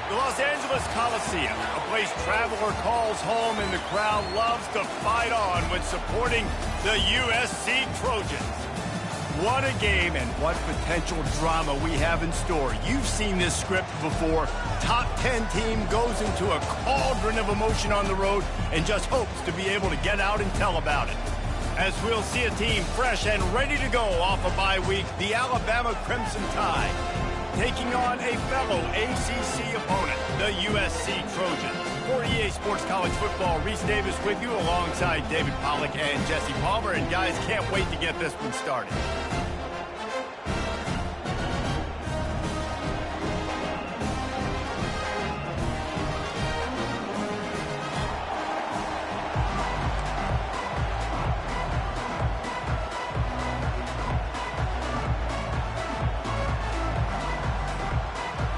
The Los Angeles Coliseum, a place traveler calls home and the crowd loves to fight on when supporting the USC Trojans. What a game and what potential drama we have in store. You've seen this script before. Top 10 team goes into a cauldron of emotion on the road and just hopes to be able to get out and tell about it. As we'll see a team fresh and ready to go off a bye week, the Alabama Crimson Tide, taking on a fellow ACC opponent, the USC Trojans. For EA Sports College Football, Reese Davis with you alongside David Pollack and Jesse Palmer. And guys, can't wait to get this one started.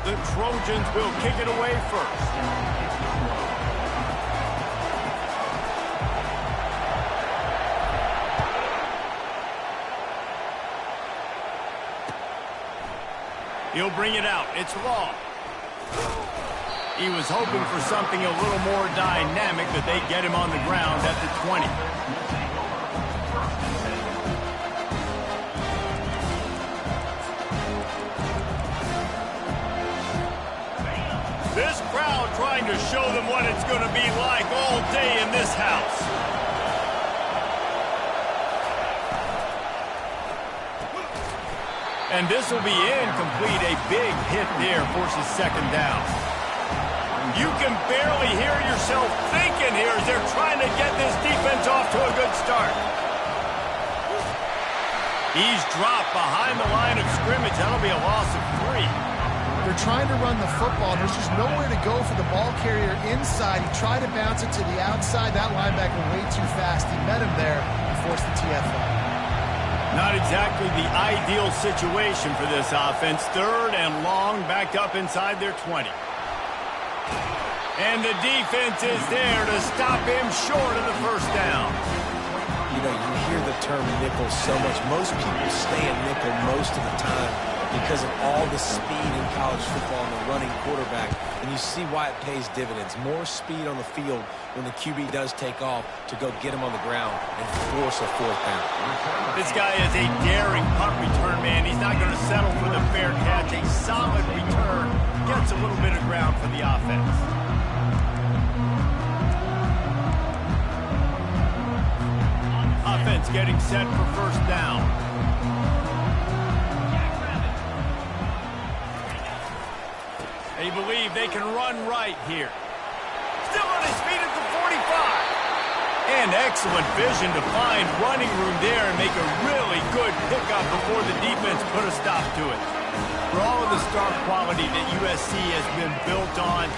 The Trojans will kick it away first. He'll bring it out. It's Law. He was hoping for something a little more dynamic, but they get him on the ground at the 20. This crowd trying to show them what it's going to be like all day in this house. And this will be incomplete. A big hit there forces second down. You can barely hear yourself thinking here as they're trying to get this defense off to a good start. He's dropped behind the line of scrimmage. That'll be a loss of 3. They're trying to run the football. There's just nowhere to go for the ball carrier inside. He tried to bounce it to the outside. That linebacker way too fast. He met him there and forced the TFL. Not exactly the ideal situation for this offense. Third and long, backed up inside their 20. And the defense is there to stop him short of the first down. You know, you hear the term nickel so much. Most people stay in nickel most of the time because of all the speed in college football and the running quarterback. And you see why it pays dividends. More speed on the field when the QB does take off to go get him on the ground and force a fourth down. This guy is a daring punt return man. He's not going to settle for the fair catch. A solid return. Gets a little bit of ground for the offense. Offense getting set for first down. They believe they can run right here. Still on his feet at the 45. And excellent vision to find running room there and make a really good pickup before the defense put a stop to it. For all of the star quality that USC has been built on,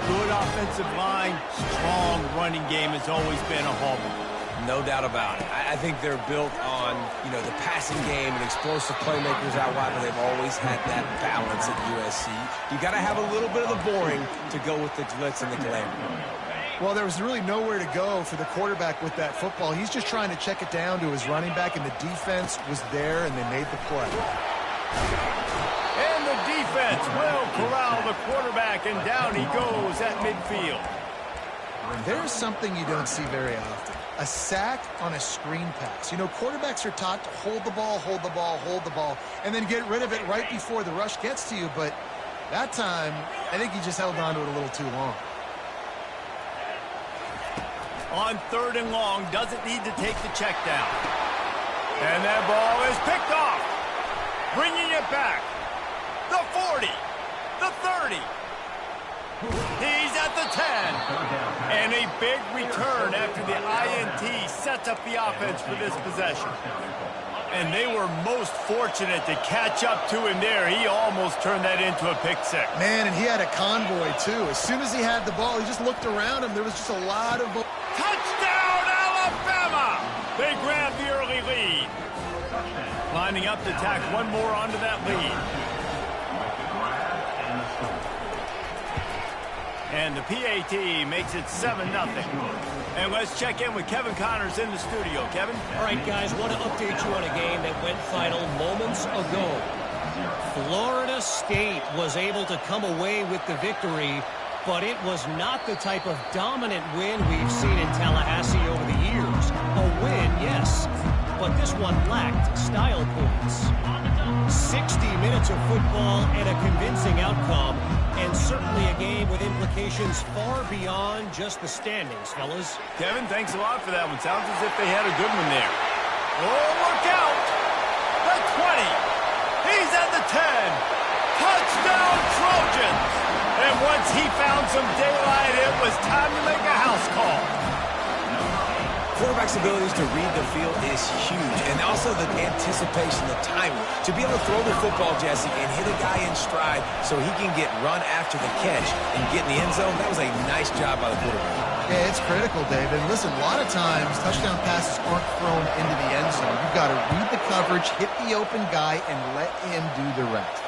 good offensive line, strong running game has always been a hallmark. No doubt about it. I think they're built on, you know, the passing game and explosive playmakers out wide, but they've always had that balance at USC. You got to have a little bit of the boring to go with the glitz and the glamour. Well, there was really nowhere to go for the quarterback with that football. He's just trying to check it down to his running back, and the defense was there, and they made the play. And the defense will corral the quarterback, and down he goes at midfield. There's something you don't see very often. A sack on a screen pass. You know, quarterbacks are taught to hold the ball, hold the ball, hold the ball, and then get rid of it right before the rush gets to you. But that time, I think he just held on to it a little too long. On third and long, doesn't need to take the check down. And that ball is picked off. Bringing it back. The 40. The 30. He's at the 10. And a big return after the INT sets up the offense for this possession. And they were most fortunate to catch up to him there. He almost turned that into a pick six. Man, and he had a convoy, too. As soon as he had the ball, he just looked around him. There was just a lot of... Touchdown, Alabama! They grab the early lead. Lining up to tack one more onto that lead. And the PAT makes it 7-0. And let's check in with Kevin Connors in the studio. Kevin? All right, guys, want to update you on a game that went final moments ago. Florida State was able to come away with the victory, but it was not the type of dominant win we've seen in Tallahassee over the years. A win, yes, but this one lacked style points. 60 minutes of football and a convincing outcome, and certainly a game with implications far beyond just the standings, fellas. Kevin, thanks a lot for that one. Sounds as if they had a good one there. Oh, look out! The 20. He's at the 10. Touchdown, Trojans! And once he found some daylight, it was time to make a house call. Quarterback's abilities to read the field is huge, and also the anticipation, the timing. To be able to throw the football, Jesse, and hit a guy in stride so he can get run after the catch and get in the end zone, that was a nice job by the quarterback. Yeah, it's critical, David. Listen, a lot of times touchdown passes aren't thrown into the end zone. You've got to read the coverage, hit the open guy, and let him do the rest.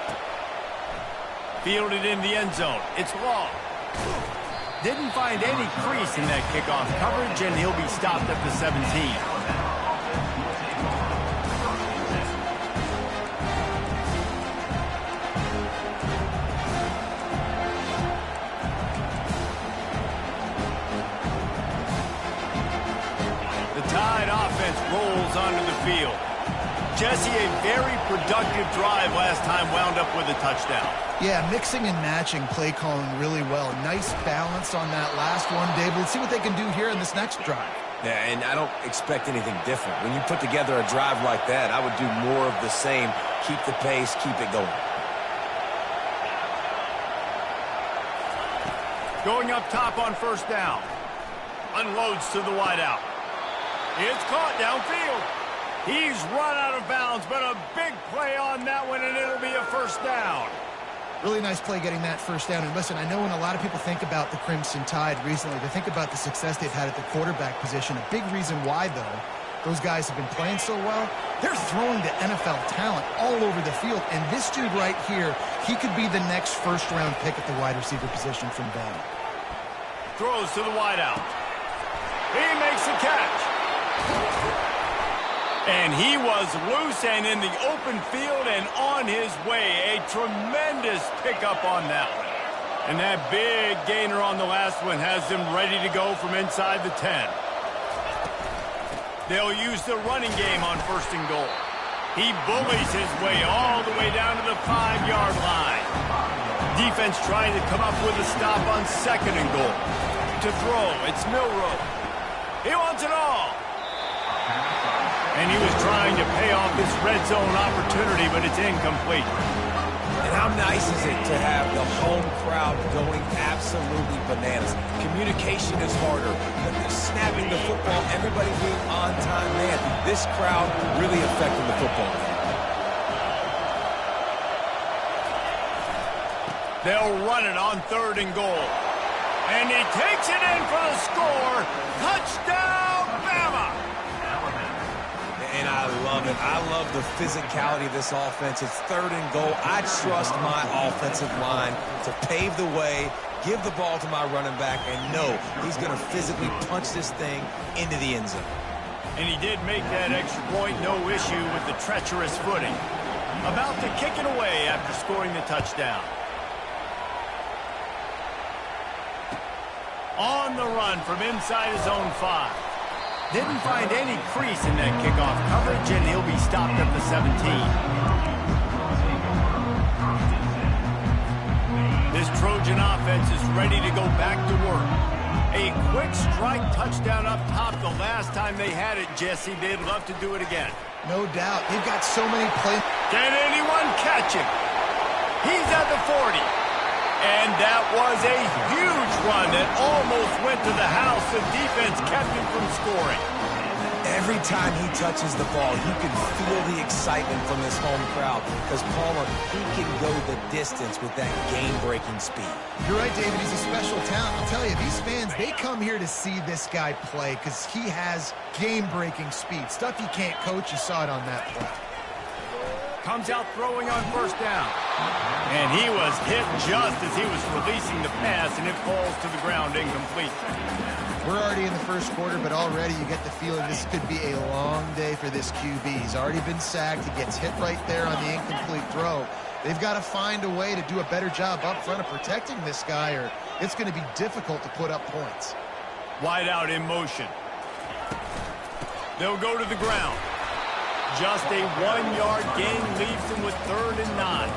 Fielded in the end zone. It's long. Didn't find any crease in that kickoff coverage, and he'll be stopped at the 17. The Tide offense rolls onto the field. Jesse, a very productive drive last time wound up with a touchdown. Yeah, mixing and matching play calling really well. Nice balance on that last one, David. Let's see what they can do here in this next drive. Yeah, and I don't expect anything different. When you put together a drive like that, I would do more of the same. Keep the pace, keep it going. Going up top on first down. Unloads to the wideout. It's caught downfield. He's run out of bounds, but a big play on that one, and it'll be a first down. Really nice play getting that first down. And listen, I know when a lot of people think about the Crimson Tide recently, they think about the success they've had at the quarterback position. A big reason why, though, those guys have been playing so well, they're throwing to NFL talent all over the field. And this dude right here, he could be the next first-round pick at the wide receiver position from Bama. Throws to the wideout. He makes the catch. And he was loose and in the open field and on his way. A tremendous pickup on that one. And that big gainer on the last one has them ready to go from inside the 10. They'll use the running game on first and goal. He bullies his way all the way down to the 5-yard line. Defense trying to come up with a stop on second and goal. To throw, it's Milroe. He wants it all. And he was trying to pay off this red zone opportunity, but it's incomplete. And how nice is it to have the home crowd going absolutely bananas? Communication is harder. Snapping the football, everybody being on time. Man, this crowd really affecting the football. They'll run it on third and goal. And he takes it in for the score. Touchdown, Bama! And I love it. I love the physicality of this offense. It's third and goal. I trust my offensive line to pave the way, give the ball to my running back, and know he's going to physically punch this thing into the end zone. And he did make that extra point, no issue with the treacherous footing. About to kick it away after scoring the touchdown. On the run from inside his own 5. Didn't find any crease in that kickoff coverage, and he'll be stopped at the 17. This Trojan offense is ready to go back to work. A quick strike touchdown up top the last time they had it, Jesse. They'd love to do it again. No doubt. They've got so many plays. Can anyone catch him? He's at the 40. And that was a huge run that almost went to the house. The defense kept him from scoring. Every time he touches the ball, you can feel the excitement from this home crowd because Palmer, he can go the distance with that game-breaking speed. You're right, David. He's a special talent. I'll tell you, these fans, they come here to see this guy play because he has game-breaking speed. Stuff you can't coach. You saw it on that play. Comes out throwing on first down. And he was hit just as he was releasing the pass, and it falls to the ground incomplete. We're already in the first quarter, but already you get the feeling this could be a long day for this QB. He's already been sacked. He gets hit right there on the incomplete throw. They've got to find a way to do a better job up front of protecting this guy, or it's going to be difficult to put up points. Wide out in motion. They'll go to the ground. Just a 1-yard gain leaves them with 3rd and 9.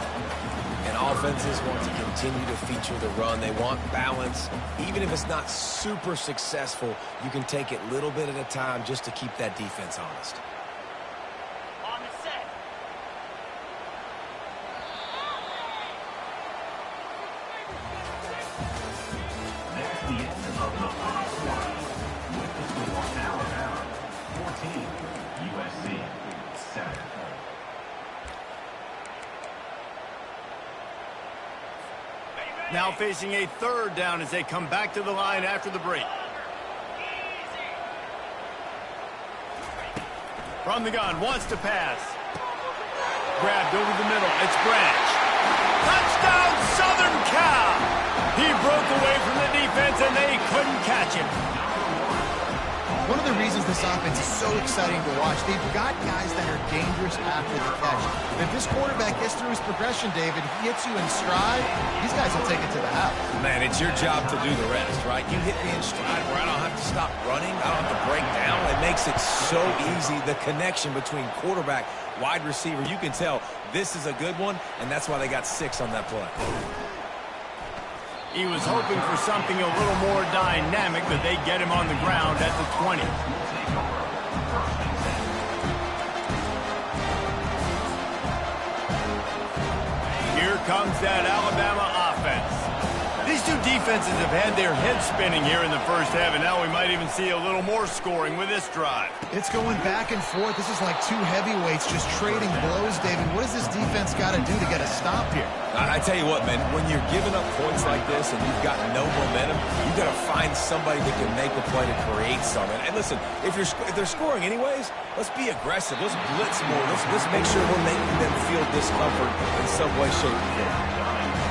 And offenses want to continue to feature the run. They want balance. Even if it's not super successful, you can take it little bit at a time just to keep that defense honest. On the set. That's the end of the first quarter. With the score, Alabama 14, USC 7. Now facing a 3rd down as they come back to the line after the break. From the gun, wants to pass. Grabbed over the middle, it's Branch. Touchdown, Southern Cal! He broke away from the defense and they couldn't catch him. One of the reasons this offense is so exciting to watch, they've got guys that are dangerous after the catch. If this quarterback gets through his progression, David, he hits you in stride, these guys will take it to the house. Man, it's your job to do the rest, right? You hit me in stride where I don't have to stop running. I don't have to break down. It makes it so easy. The connection between quarterback, wide receiver, you can tell this is a good one, and that's why they got 6 on that play. He was hoping for something a little more dynamic, but they get him on the ground at the 20. Here comes that Alabama offense. These two defenses have had their heads spinning here in the first half, and now we might even see a little more scoring with this drive. It's going back and forth. This is like two heavyweights just trading blows, David. What does this defense got to do to get a stop here? I tell you what, man, when you're giving up points like this and you've got no momentum, you've got to find somebody that can make a play to create something. And listen, if they're scoring anyways, let's be aggressive. Let's blitz more. Let's make sure we're making them feel discomfort in some way, shape, or form.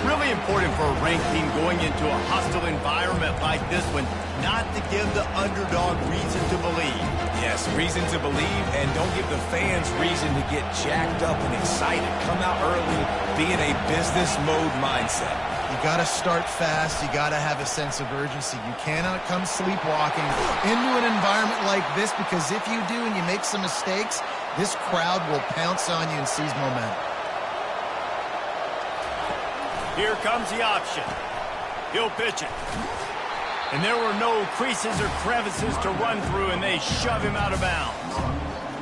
Really important for a ranked team going into a hostile environment like this one, not to give the underdog reason to believe. Yes, reason to believe, and don't give the fans reason to get jacked up and excited. Come out early, be in a business mode mindset. You got to start fast. You got to have a sense of urgency. You cannot come sleepwalking into an environment like this, because if you do and you make some mistakes, this crowd will pounce on you and seize momentum. Here comes the option. He'll pitch it. And there were no creases or crevices to run through, and they shove him out of bounds.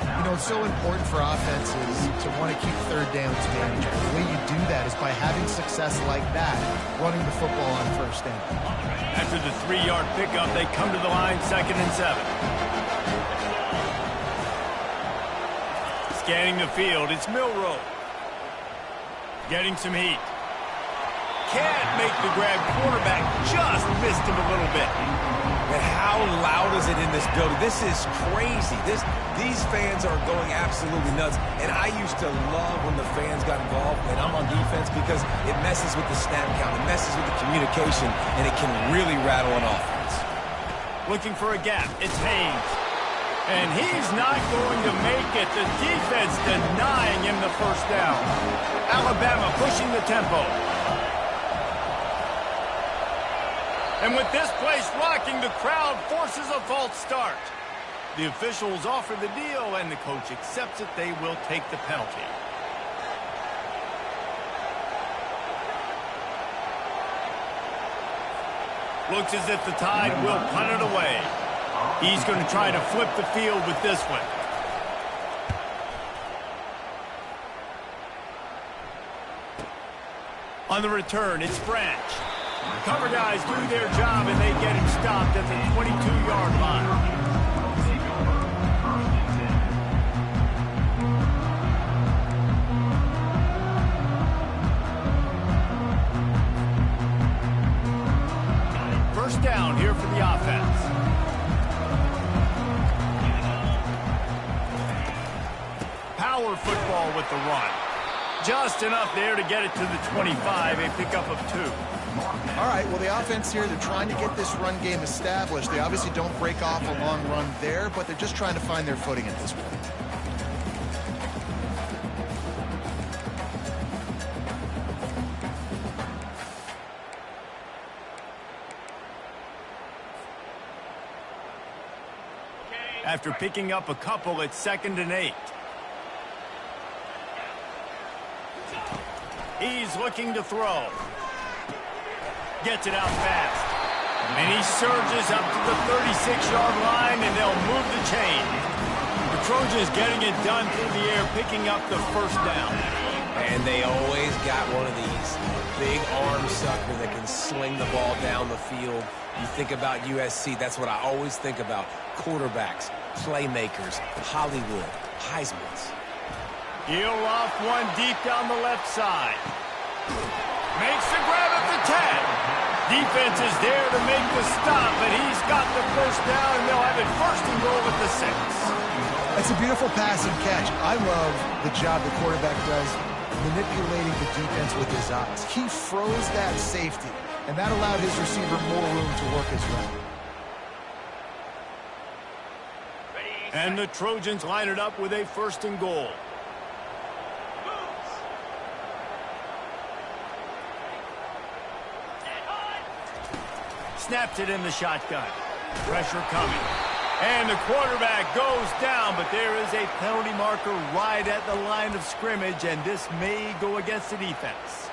You know, it's so important for offenses to want to keep 3rd downs manageable. The way you do that is by having success like that, running the football on 1st down. After the 3-yard pickup, they come to the line 2nd and 7. Scanning the field, it's Milroe. Getting some heat. Can't make the grab. Quarterback just missed him a little bit. And how loud is it in this building? This is crazy. These fans are going absolutely nuts. And I used to love when the fans got involved, and I'm on defense, because it messes with the snap count. It messes with the communication, and it can really rattle an offense. Looking for a gap. It's Haynes. And he's not going to make it. The defense denying him the 1st down. Alabama pushing the tempo. And with this place rocking, the crowd forces a false start. The officials offer the deal, and the coach accepts it. They will take the penalty. Looks as if the Tide will punt it away. He's going to try to flip the field with this one. On the return, it's Branch. Cover guys do their job, and they get him stopped at the 22-yard line. First down here for the offense. Power football with the run. Just enough there to get it to the 25, a pickup of 2. All right, well, the offense here, they're trying to get this run game established. They obviously don't break off a long run there, but they're just trying to find their footing at this point. After picking up a couple, it's 2nd and 8. He's looking to throw. Gets it out fast. And he surges up to the 36-yard line, and they'll move the chain. The Trojans getting it done through the air, picking up the first down. And they always got one of these. A big arm sucker that can sling the ball down the field. You think about USC, that's what I always think about. Quarterbacks, playmakers, Hollywood, Heismans. He'll off one deep down the left side. Makes the grab at the 10. Defense is there to make the stop, but he's got the first down, and they'll have it 1st and goal at the 6. That's a beautiful pass and catch. I love the job the quarterback does manipulating the defense with his eyes. He froze that safety, and that allowed his receiver more room to work his route. And the Trojans line it up with a 1st and goal. Snaps it in the shotgun. Pressure coming. And the quarterback goes down, but there is a penalty marker right at the line of scrimmage, and this may go against the defense.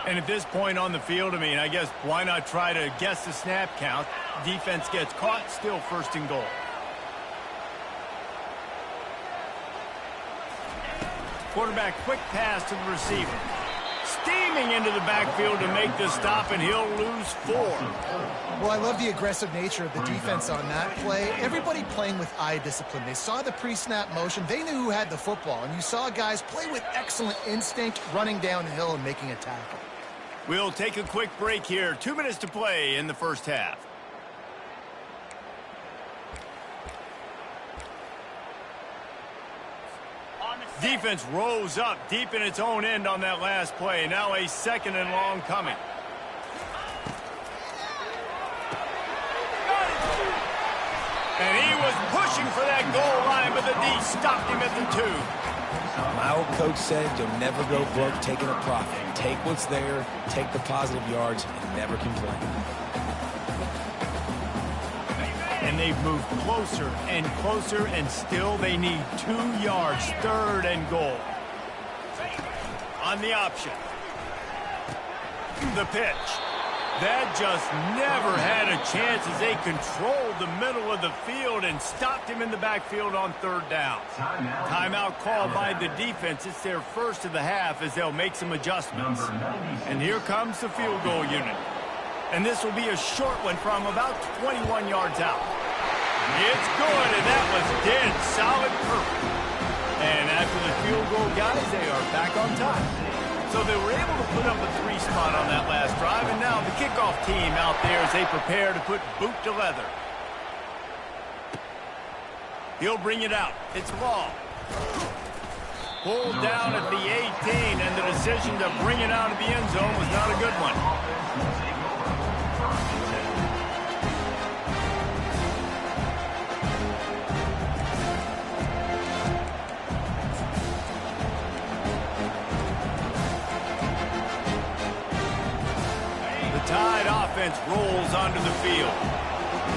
And at this point on the field, I guess why not try to guess the snap count? Defense gets caught, still 1st and goal. Quarterback quick pass to the receiver. Steaming into the backfield to make the stop, and he'll lose 4. Well, I love the aggressive nature of the defense on that play. Everybody playing with eye discipline. They saw the pre-snap motion. They knew who had the football, and you saw guys play with excellent instinct, running downhill and making a tackle. We'll take a quick break here. 2 minutes to play in the first half. Defense rose up deep in its own end on that last play. Now a 2nd and long coming. And he was pushing for that goal line, but the D stopped him at the 2. My old coach said you'll never go broke taking a profit. Take what's there, take the positive yards, and never complain. And they've moved closer and closer, and still they need 2 yards. 3rd and goal. On the option. The pitch. That just never had a chance as they controlled the middle of the field and stopped him in the backfield on 3rd down. Timeout called by the defense. It's their 1st of the half as they'll make some adjustments. And here comes the field goal unit. And this will be a short one from about 21 yards out. It's good, and that was dead solid perfect. And after the field goal, guys, they are back on top. So they were able to put up a 3 spot on that last drive, and now the kickoff team out there as they prepare to put boot to leather. He'll bring it out. It's Law. Pulled down at the 18, and the decision to bring it out of the end zone was not a good one. Tide offense rolls onto the field.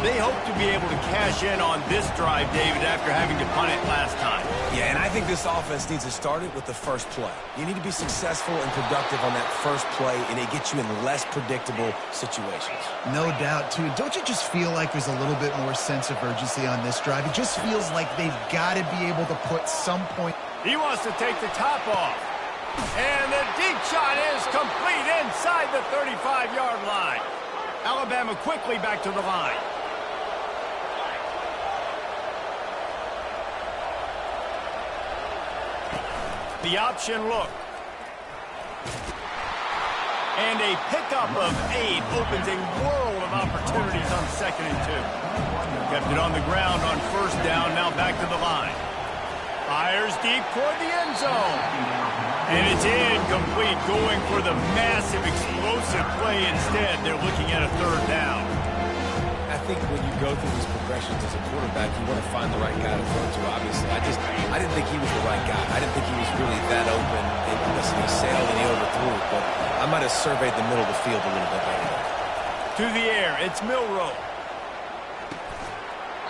They hope to be able to cash in on this drive, David, after having to punt it last time. Yeah, and I think this offense needs to start it with the first play. You need to be successful and productive on that first play, and it gets you in less predictable situations. No doubt, too. Don't you just feel like there's a little bit more sense of urgency on this drive? It just feels like they've got to be able to put some point. He wants to take the top off. And the deep shot is complete inside the 35-yard line. Alabama quickly back to the line. The option look. And a pickup of 8 opens a world of opportunities on 2nd and 2. Kept it on the ground on 1st down, now back to the line. Fires deep toward the end zone. And it's incomplete, going for the massive explosive play instead. They're looking at a third down. I think when you go through these progressions as a quarterback, you want to find the right guy to throw to, obviously. I didn't think he was the right guy. I didn't think he was really that open. Listen, he sailed and he overthrew it, but I might have surveyed the middle of the field a little bit better. To the air, it's Milroe.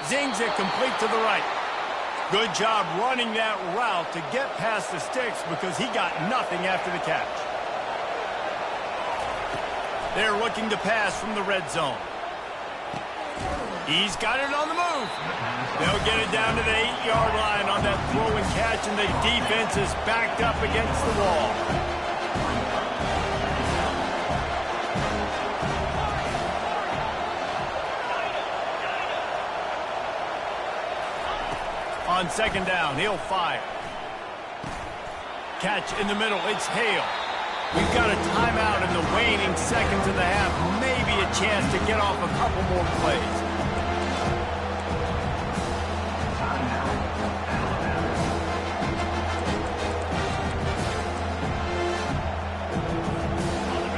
Zings it complete to the right. Good job running that route to get past the sticks because he got nothing after the catch. They're looking to pass from the red zone. He's got it on the move. They'll get it down to the 8-yard line on that throw and catch, and the defense is backed up against the wall. On second down, he'll fire. Catch in the middle, it's Hale. We've got a timeout in the waning seconds of the half. Maybe a chance to get off a couple more plays.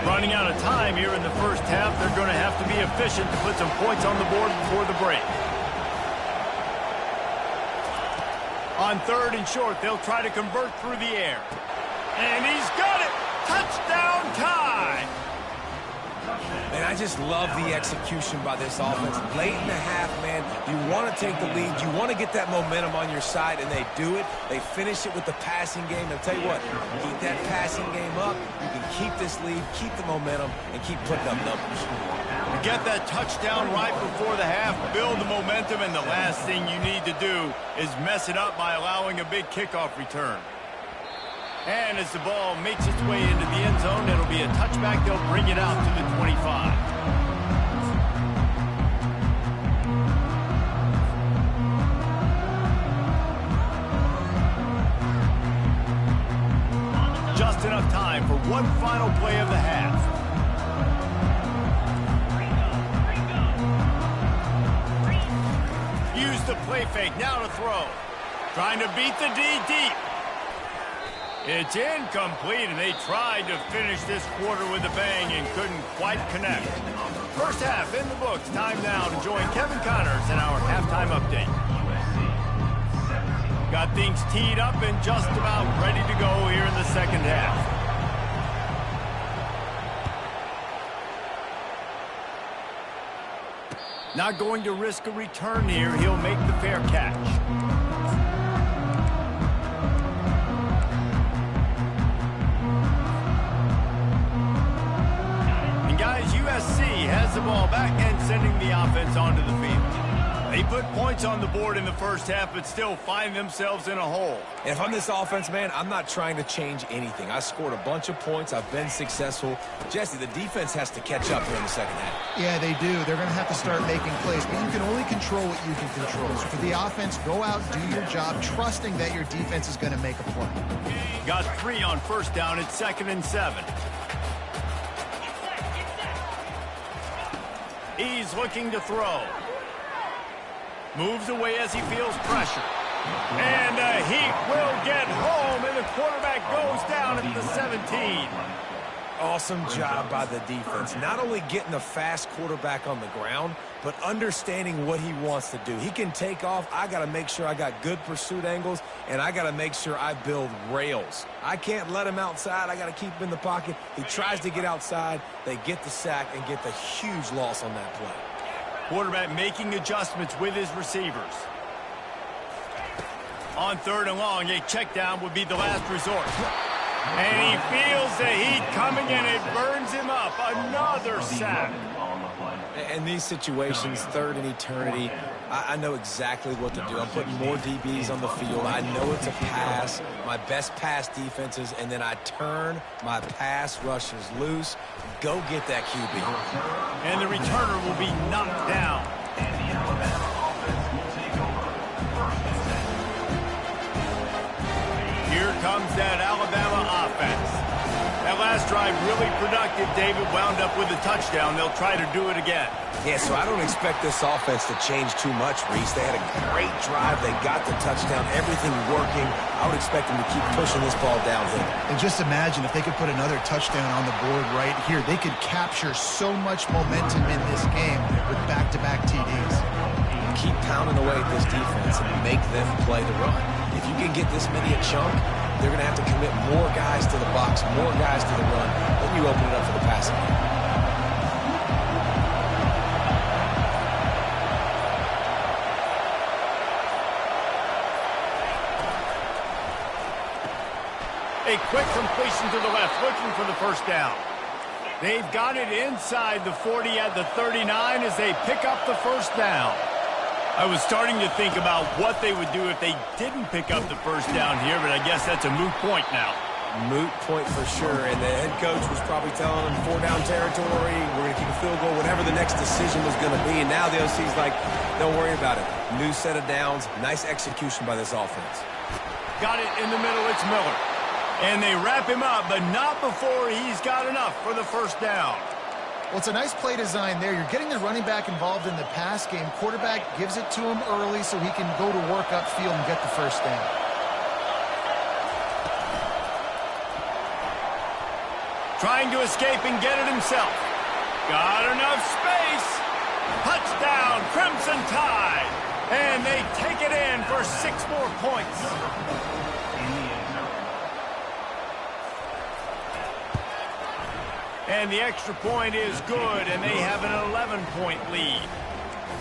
Running out of time here in the first half. They're going to have to be efficient to put some points on the board before the break. On third and short, they'll try to convert through the air. And he's got it! Touchdown time! Man, I just love the execution by this offense. Late in the half, man, you want to take the lead. You want to get that momentum on your side, and they do it. They finish it with the passing game. And I'll tell you what, keep that passing game up. You can keep this lead, keep the momentum, and keep putting up numbers. Get that touchdown right before the half, build the momentum, and the last thing you need to do is mess it up by allowing a big kickoff return. And as the ball makes its way into the end zone, it'll be a touchback. They'll bring it out to the 25. Just enough time for one final play of the half. Use the play fake, now to throw. Trying to beat the D deep. It's incomplete, and they tried to finish this quarter with a bang and couldn't quite connect. First half in the books. Time now to join Kevin Connors in our halftime update. Got things teed up and just about ready to go here in the second half. Not going to risk a return here. He'll make the fair catch. And guys, USC has the ball back and sending the offense onto the field. They put points on the board in the first half, but still find themselves in a hole. And if I'm this offense, man, I'm not trying to change anything. I scored a bunch of points. I've been successful. Jesse, the defense has to catch up here in the second half. Yeah, they do. They're going to have to start making plays, but you can only control what you can control. So for the offense, go out, do your job, trusting that your defense is going to make a play. Got 3 on first down. It's 2nd and 7. He's looking to throw. Moves away as he feels pressure. And he will get home, and the quarterback goes down at the 17. Awesome job by the defense. Not only getting the fast quarterback on the ground, but understanding what he wants to do. He can take off. I got to make sure I got good pursuit angles, and I got to make sure I build rails. I can't let him outside. I got to keep him in the pocket. He tries to get outside. They get the sack and get the huge loss on that play. Quarterback making adjustments with his receivers. On 3rd and long, a check down would be the last resort. And he feels the heat coming, and it burns him up. Another sack. In these situations, 3rd and eternity, I know exactly what to do. I'm putting more DBs on the field. I know it's a pass, my best pass defenses, and then I turn my pass rushers loose. Go get that QB. And the returner will be knocked down. And the Alabama offense will take over. 1st and 10. Here comes that Alabama offense. That last drive really productive. David wound up with a touchdown. They'll try to do it again. Yeah, so I don't expect this offense to change too much, Reese. They had a great drive. They got the touchdown. Everything working. I would expect them to keep pushing this ball downhill. And just imagine if they could put another touchdown on the board right here. They could capture so much momentum in this game with back-to-back TDs. Keep pounding away at this defense and make them play the run. If you can get this many a chunk, they're going to have to commit more guys to the box, more guys to the run. Then you open it up for the passing game. A quick completion to the left, looking for the first down. They've got it inside the 40 at the 39 as they pick up the first down. I was starting to think about what they would do if they didn't pick up the first down here, but I guess that's a moot point now. Moot point for sure, and the head coach was probably telling them 4-down territory, we're going to keep a field goal, whatever the next decision was going to be, and now the OC's like, don't worry about it. New set of downs, nice execution by this offense. Got it in the middle, it's Miller. And they wrap him up, but not before he's got enough for the first down. Well, it's a nice play design there. You're getting the running back involved in the pass game. Quarterback gives it to him early so he can go to work upfield and get the first down. Trying to escape and get it himself. Got enough space. Touchdown, Crimson Tide. And they take it in for 6 more points. And the extra point is good, and they have an 11-point lead.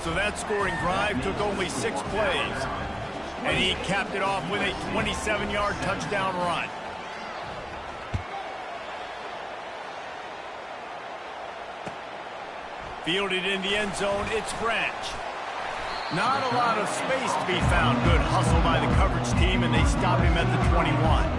So that scoring drive took only 6 plays. And he capped it off with a 27-yard touchdown run. Fielded in the end zone, it's Branch. Not a lot of space to be found. Good hustle by the coverage team, and they stop him at the 21.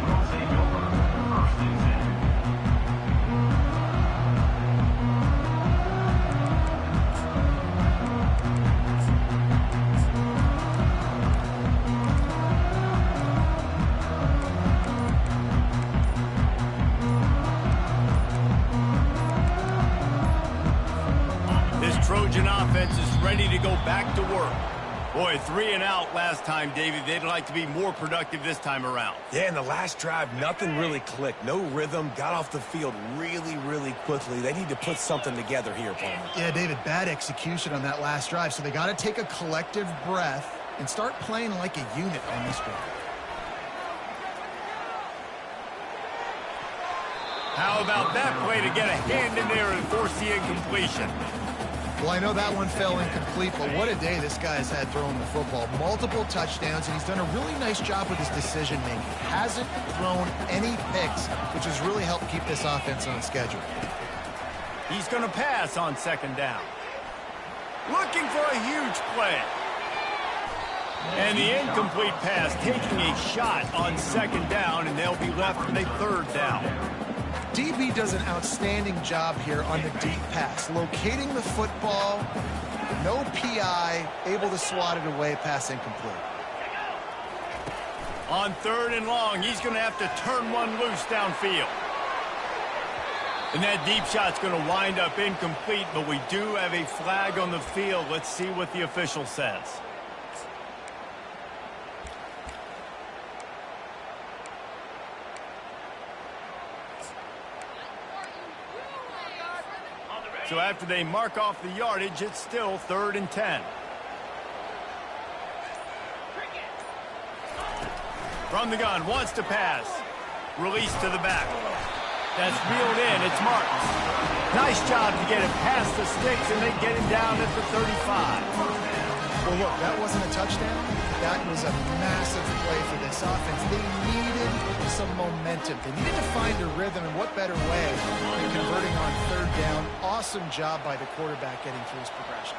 Trojan offense is ready to go back to work. Boy, 3 and out last time, David. They'd like to be more productive this time around. Yeah, in the last drive, nothing really clicked. No rhythm, got off the field really, really quickly. They need to put something together here, Palmer. Yeah, David, bad execution on that last drive, so they got to take a collective breath and start playing like a unit on this one. How about that play to get a hand in there and force the incompletion? Well, I know that one fell incomplete, but what a day this guy has had throwing the football. Multiple touchdowns, and he's done a really nice job with his decision-making. Hasn't thrown any picks, which has really helped keep this offense on schedule. He's going to pass on 2nd down. Looking for a huge play. And the incomplete pass taking a shot on 2nd down, and they'll be left with a 3rd down. DB does an outstanding job here on the deep pass. Locating the football, no PI, able to swat it away, pass incomplete. On 3rd and long, he's going to have to turn one loose downfield. And that deep shot's going to wind up incomplete, but we do have a flag on the field. Let's see what the official says. So after they mark off the yardage, it's still 3rd and 10. From the gun, wants to pass. Release to the back. That's reeled in, it's Martins. Nice job to get it past the sticks, and they get him down at the 35. Well, look, that wasn't a touchdown. That was a massive play for this offense. They needed some momentum. They needed to find a rhythm, and what better way than converting on 3rd down. Awesome job by the quarterback getting through his progression.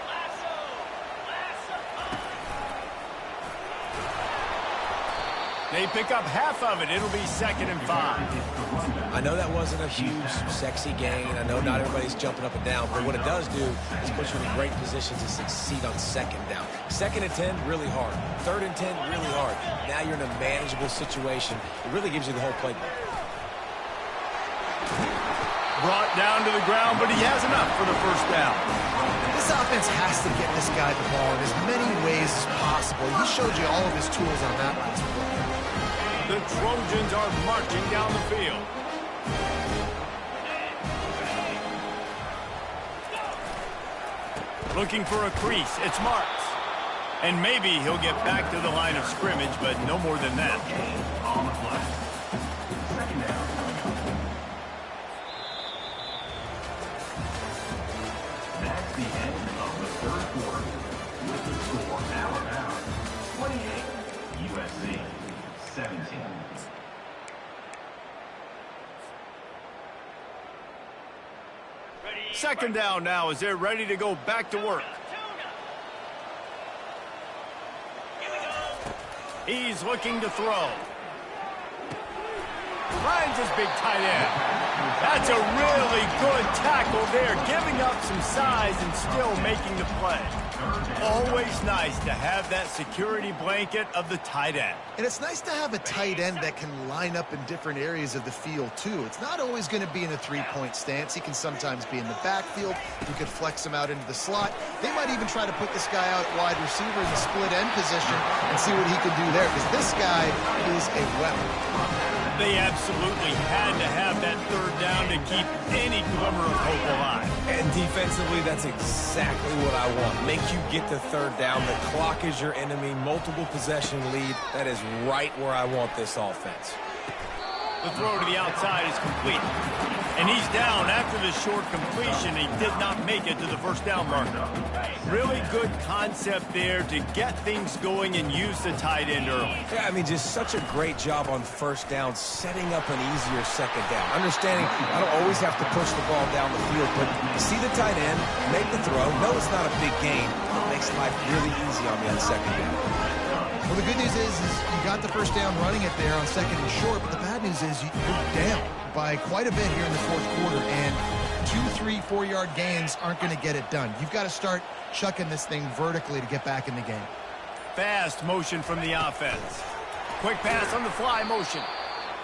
They pick up half of it. It'll be 2nd and 5. I know that wasn't a huge, sexy gain. I know not everybody's jumping up and down, but what it does do is put you in a great position to succeed on 2nd down. 2nd and 10, really hard. 3rd and 10, really hard. Now you're in a manageable situation. It really gives you the whole playbook. Brought down to the ground, but he has enough for the first down. This offense has to get this guy the ball in as many ways as possible. He showed you all of his tools on that last play. The Trojans are marching down the field. Looking for a crease. It's Marks. And maybe he'll get back to the line of scrimmage, but no more than that. On the play. Second down. That's the end of the third quarter. With the score Alabama 28, USC 17. Second down now as they're ready to go back to work. He's looking to throw. Finds his big tight end. That's a really good tackle there, giving up some size and still making the play. Always nice to have that security blanket of the tight end. And it's nice to have a tight end that can line up in different areas of the field, too. It's not always going to be in a three-point stance. He can sometimes be in the backfield. You could flex him out into the slot. They might even try to put this guy out at wide receiver in the split end position and see what he can do there, because this guy is a weapon. They absolutely had to have that third down to keep any glimmer of hope alive. And defensively, that's exactly what I want. Make you get the third down. The clock is your enemy. Multiple possession lead. That is right where I want this offense. The throw to the outside is complete. And he's down after the short completion. He did not make it to the first down marker. Really good concept there to get things going and use the tight end early. Yeah, I mean, just such a great job on first down, setting up an easier second down. Understanding I don't always have to push the ball down the field, but see the tight end, make the throw. No, it's not a big gain. It makes life really easy on me on second down. Well, the good news is you got the first down running it there on second and short, but the bad news is you're down by quite a bit here in the fourth quarter, and 2, 3, 4-yard gains aren't going to get it done. You've got to start chucking this thing vertically to get back in the game. Fast motion from the offense. Quick pass on the fly motion.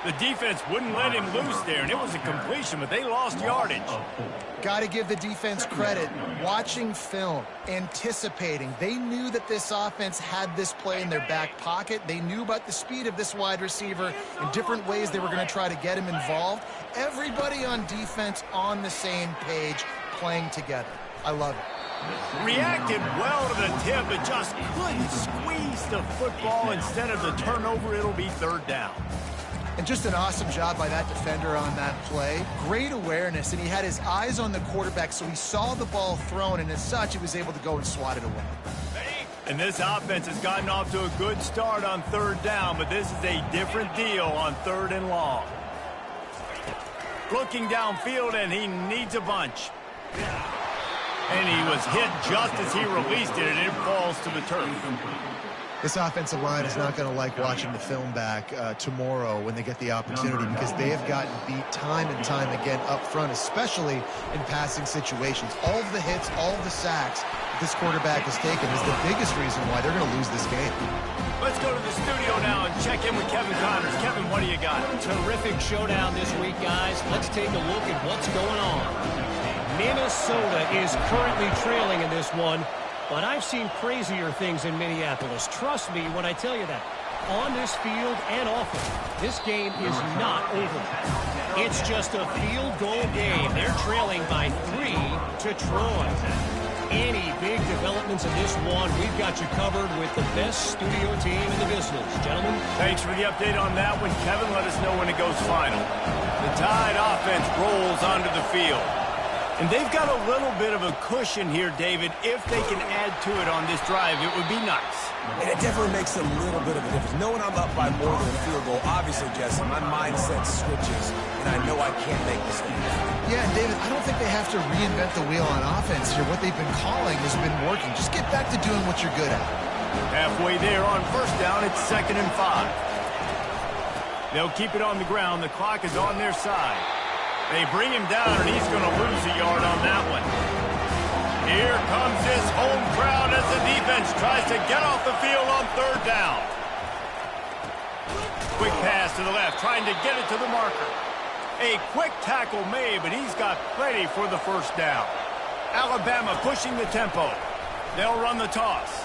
The defense wouldn't let him loose there, and it was a completion, but they lost yardage. Got to give the defense credit. Watching film, anticipating. They knew that this offense had this play in their back pocket. They knew about the speed of this wide receiver and different ways they were going to try to get him involved. Everybody on defense on the same page, playing together. I love it. Reacted well to the tip, but just couldn't squeeze the football. Instead of the turnover, it'll be third down. And just an awesome job by that defender on that play. Great awareness, and he had his eyes on the quarterback, so he saw the ball thrown, and as such, he was able to go and swat it away. And this offense has gotten off to a good start on third down, but this is a different deal on third and long. Looking downfield, and he needs a bunch. And he was hit just as he released it, and it falls to the turf. This offensive line is not going to like watching the film back tomorrow when they get the opportunity, because they have gotten beat time and time again up front, especially in passing situations. All of the hits, all of the sacks that this quarterback has taken is the biggest reason why they're going to lose this game. Let's go to the studio now and check in with Kevin Connors. Kevin, what do you got? Terrific showdown this week, guys. Let's take a look at what's going on. Minnesota is currently trailing in this one, but I've seen crazier things in Minneapolis. Trust me when I tell you that. On this field and off it, this game is not over. It's just a field goal game. They're trailing by 3 to Troy. Any big developments in this one, we've got you covered with the best studio team in the business. Gentlemen. Thanks for the update on that one, Kevin. Let us know when it goes final. The Tide offense rolls onto the field. And they've got a little bit of a cushion here, David. If they can add to it on this drive, it would be nice. And it definitely makes a little bit of a difference. Knowing I'm up by more than a field goal, obviously, Jesse, my mindset switches, and I know I can't make mistakes. Yeah, and David, I don't think they have to reinvent the wheel on offense here. What they've been calling has been working. Just get back to doing what you're good at. Halfway there on first down, it's 2nd and 5. They'll keep it on the ground. The clock is on their side. They bring him down, and he's going to lose a yard on that one. Here comes this home crowd as the defense tries to get off the field on third down. Quick pass to the left, trying to get it to the marker. A quick tackle made, but he's got plenty for the first down. Alabama pushing the tempo. They'll run the toss.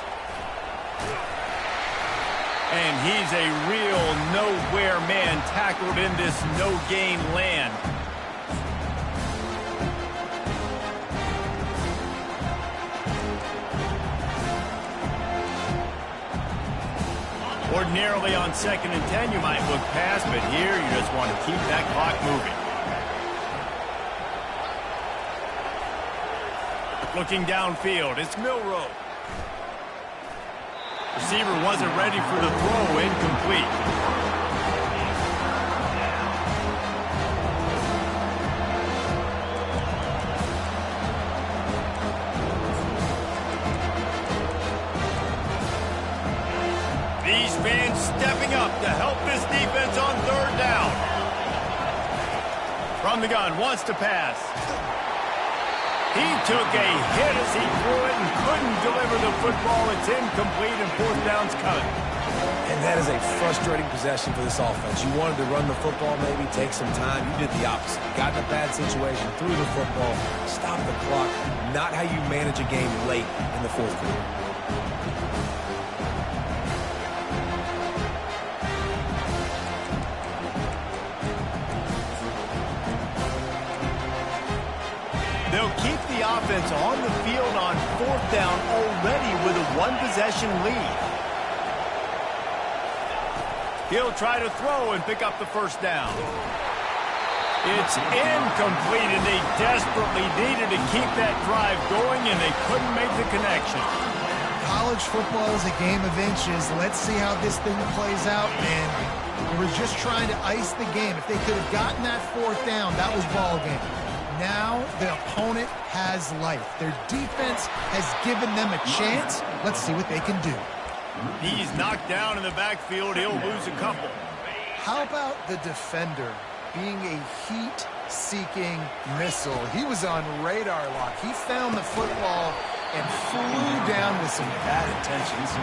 And he's a real nowhere man tackled in this no-gain land. Ordinarily on 2nd and 10, you might look past, but here you just want to keep that clock moving. Looking downfield, it's Milroe. Receiver wasn't ready for the throw, incomplete. These fans stepping up to help this defense on 3rd down. From the gun, wants to pass. He took a hit as he threw it and couldn't deliver the football. It's incomplete and 4th down's coming. And that is a frustrating possession for this offense. You wanted to run the football, maybe take some time. You did the opposite. Got in a bad situation, threw the football, stopped the clock. Not how you manage a game late in the 4th quarter. They'll keep the offense on the field on 4th down already with a 1-possession lead. He'll try to throw and pick up the first down. It's incomplete, and they desperately needed to keep that drive going, and they couldn't make the connection. College football is a game of inches. Let's see how this thing plays out, man. They were just trying to ice the game. If they could have gotten that 4th down, that was ball game. Now the opponent has life. Their defense has given them a chance. Let's see what they can do. He's knocked down in the backfield. He'll lose a couple. How about the defender being a heat-seeking missile? He was on radar lock. He found the football and flew down with some bad intentions.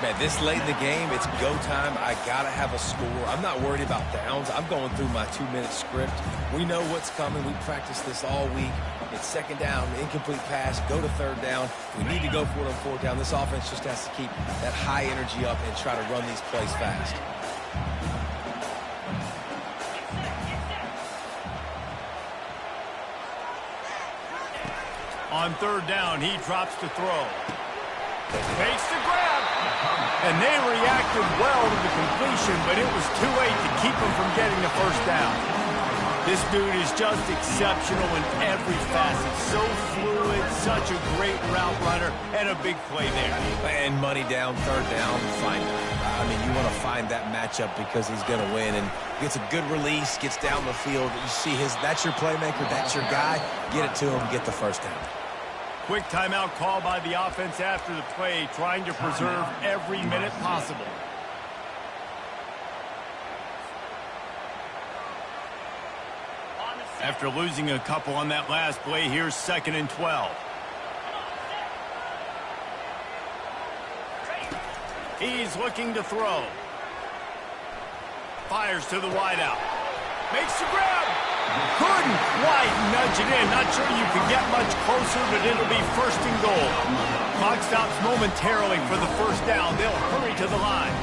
Man, this late in the game, it's go time. I got to have a score. I'm not worried about downs. I'm going through my 2-minute script. We know what's coming. We practiced this all week. It's 2nd down, incomplete pass, go to 3rd down. We need to go for it on 4th down. This offense just has to keep that high energy up and try to run these plays fast. On 3rd down, he drops to throw. Fakes the grab. And they reacted well to the completion, but it was too late to keep him from getting the first down. This dude is just exceptional in every facet. So fluid, such a great route runner, and a big play there. And money down, 3rd down, find him. I mean, you want to find that matchup because he's going to win. And gets a good release, gets down the field. You see that's your playmaker, that's your guy. Get it to him, get the first down. Quick timeout call by the offense after the play, trying to preserve every minute possible. After losing a couple on that last play, here's 2nd and 12. He's looking to throw. Fires to the wideout. Makes the grab. Couldn't quite nudge it in. Not sure you could get much closer, but it'll be 1st and goal. Clock stops momentarily for the first down. They'll hurry to the line.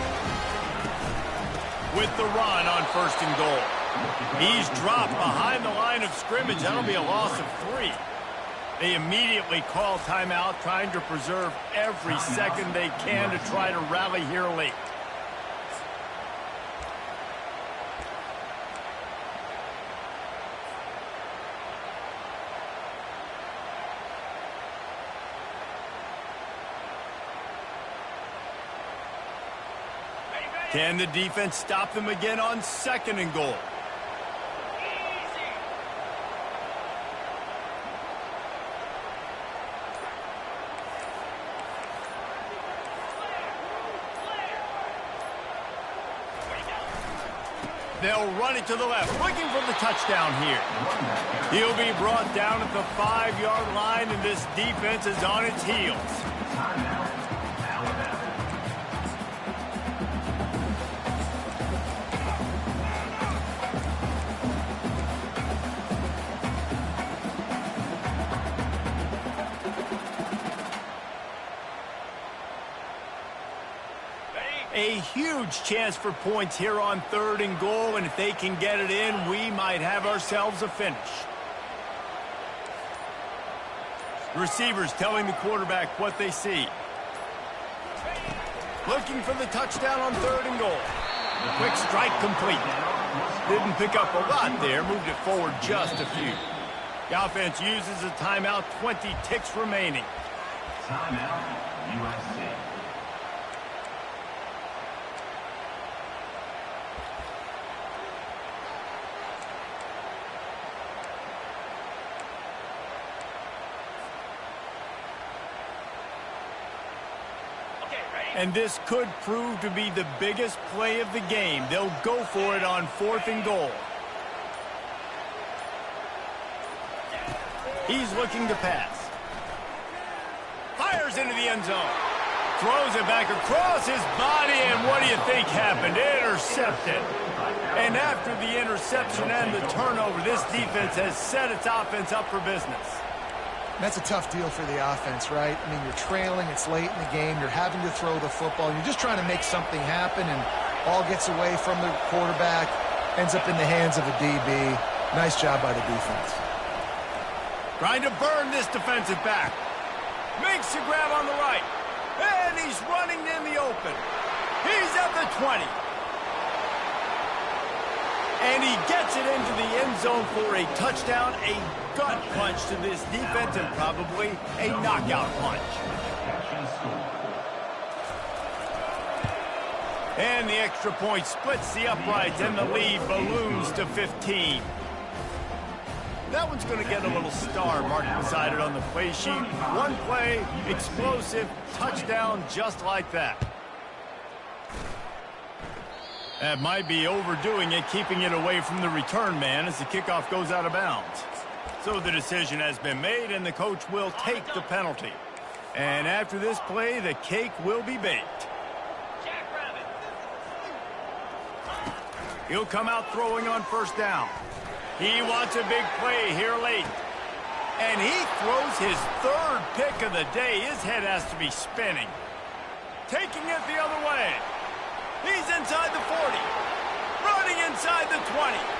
With the run on 1st and goal. He's dropped behind the line of scrimmage. That'll be a loss of 3. They immediately call timeout, trying to preserve every second they can to try to rally here late. Can the defense stop them again on 2nd and goal? They'll run it to the left, looking for the touchdown here. He'll be brought down at the 5-yard line, and this defense is on its heels. A huge chance for points here on 3rd and goal, and if they can get it in, we might have ourselves a finish. Receivers telling the quarterback what they see. Looking for the touchdown on 3rd and goal. Quick strike complete. Didn't pick up a lot there, moved it forward just a few. The offense uses a timeout, 20 ticks remaining. Timeout, USC. And this could prove to be the biggest play of the game. They'll go for it on 4th and goal. He's looking to pass. Fires into the end zone. Throws it back across his body, and what do you think happened? Intercepted. And after the interception and the turnover, this defense has set its offense up for business. That's a tough deal for the offense, right? I mean, you're trailing, it's late in the game, you're having to throw the football, you're just trying to make something happen, and ball gets away from the quarterback, ends up in the hands of a DB. Nice job by the defense. Trying to burn this defensive back. Makes the grab on the right. And he's running in the open. He's at the 20. And he gets it into the end zone for a touchdown, a gut punch to this defense, and probably a knockout punch. And the extra point splits the uprights, and the lead balloons to 15. That one's going to get a little star marked beside it on the play sheet. One play, explosive, touchdown, just like that. That might be overdoing it, keeping it away from the return man as the kickoff goes out of bounds. So the decision has been made, and the coach will take the penalty. And after this play, the cake will be baked. He'll come out throwing on 1st down. He wants a big play here late. And he throws his 3rd pick of the day. His head has to be spinning. Taking it the other way. He's inside the 40. Running inside the 20.